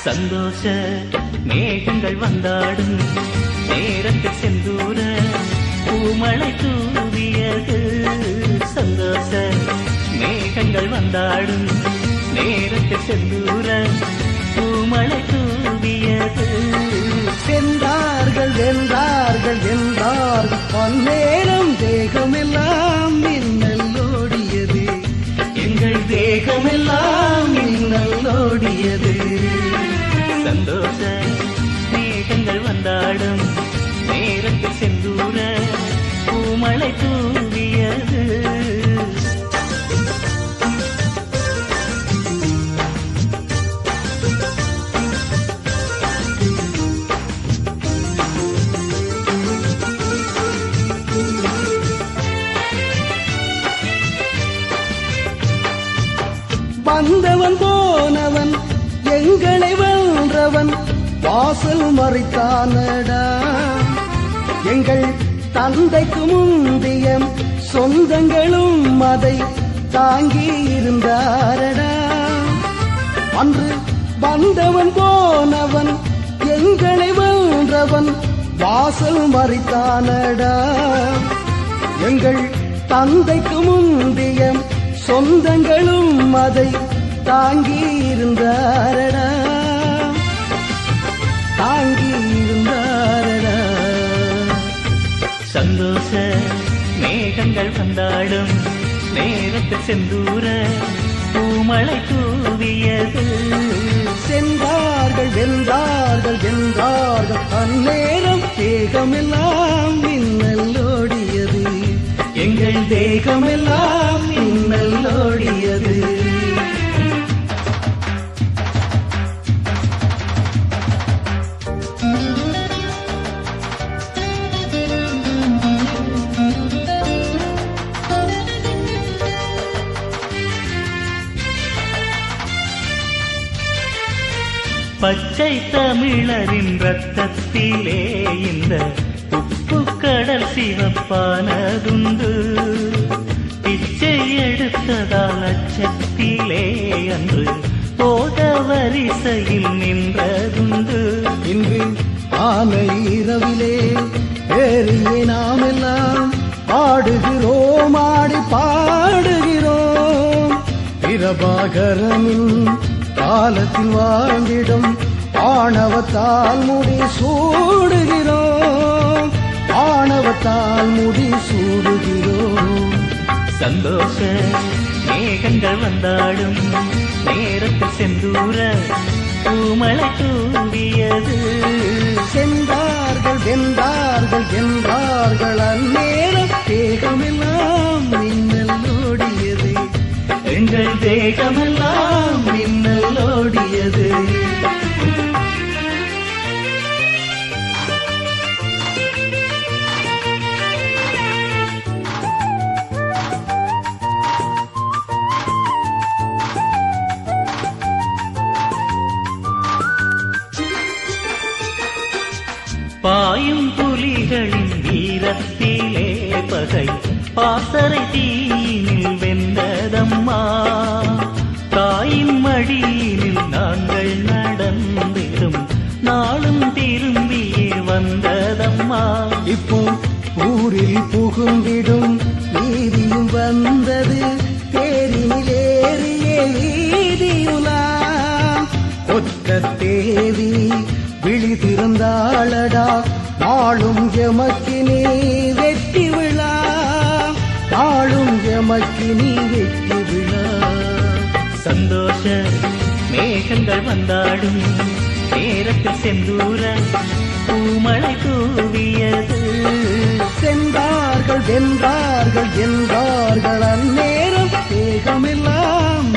சந்தோஷ மேகங்கள் வந்தாடும் நேரத்தில் செந்தூர பூமழை தூவியது. சந்தோஷ மேகங்கள் வந்தாடும் நேரத்தில் செந்தூர பூமழை தூவியது. சென்றார்கள் வென்றார்கள் வென்றார்கள் பன்னேரம் தேகமெல்லாம் மின்னல் ஓடியது. எங்கள் தேகமெல்லாம் மின்னல் ஓடியது. சந்தோஷ மேகங்கள் வந்தாடும் நேரத்தில் செந்தூர பூமழை தூவியது. வந்தவன் போனவன் எங்களை வென்றவன் வாசல் மறைத்தானடா. எங்கள் தந்தைக்கு முந்திய சொந்தங்களும் அதை தாங்கி இருந்தாரடா. அன்று வந்தவன் போனவன் எங்களை வென்றவன் வாசல் மறைத்தானடா. எங்கள் தந்தைக்கு முந்திய சொந்தங்களும் அதை தாங்கி இருந்தாரடா, தாங்கி இருந்தாரடா. சந்தோஷ மேகங்கள் வந்தாடும் நேரத்தில் செந்தூர பூமழை தூவியது. சென்றார்கள் வென்றார்கள் வென்றார்கள் அந்நேரம் தேகமெல்லாம் மின்னல் ஓடியது. எங்கள் தேகமெல்லாம் மின்னல் ஓடியது. பச்சை தமிழரின் ரத்தத்திலே இந்த உப்பு கடல் சிவப்பானதுண்டு. பிச்சை எடுத்ததால் அச்சத்திலே அன்று போத வரிசையில் நின்றதுண்டு. இன்று ஆனை இரவிலே ஏறியே நாமெல்லாம் பாடுகிறோம், ஆடி பாடுகிறோம். பிரபாகரனின் காலத்தில் வாழ்ந்திடும் ஆணவத்தால் முடி சூடுகிறோம், ஆணவத்தால் முடி சூடுகிறோம். சந்தோஷ மேகங்கள் வந்தாடும் நேரத்தில் செந்தூர பூமழை தூவியது. சென்றார்கள் வென்றார்கள் வென்றார்கள் அந்நேரம் தேகமெல்லாம் மின்னல் ஓடியது. எங்கள் தேகமெல்லாம் மின்னல் ஓடியது. பாயும் புலிகளின் வீரத்திலே பகை பாசறை தீயினில் வென்றதம்மா. தாயின் மடியினில் நாங்கள் நடந்திடும் நாளும் திரும்பியே வந்ததம்மா. இப்போ ஊரில் புகுந்திடும் நீதியும் வந்தது, தேரினிலேறியே வீதியுலாம். ஒத்த தேவி விழி திறந்தாளடா, நாளும் எமக்கினே வெட்டி விழா, நாளும் எமக்கினே வெட்டி விழா. சந்தோஷ மேகங்கள் வந்தாடும் நேரத்தில் செந்தூர பூமழை தூவியது. சென்றார்கள் வென்றார்கள் என்றார்கள் அந்நேரம் தேகமெல்லாம்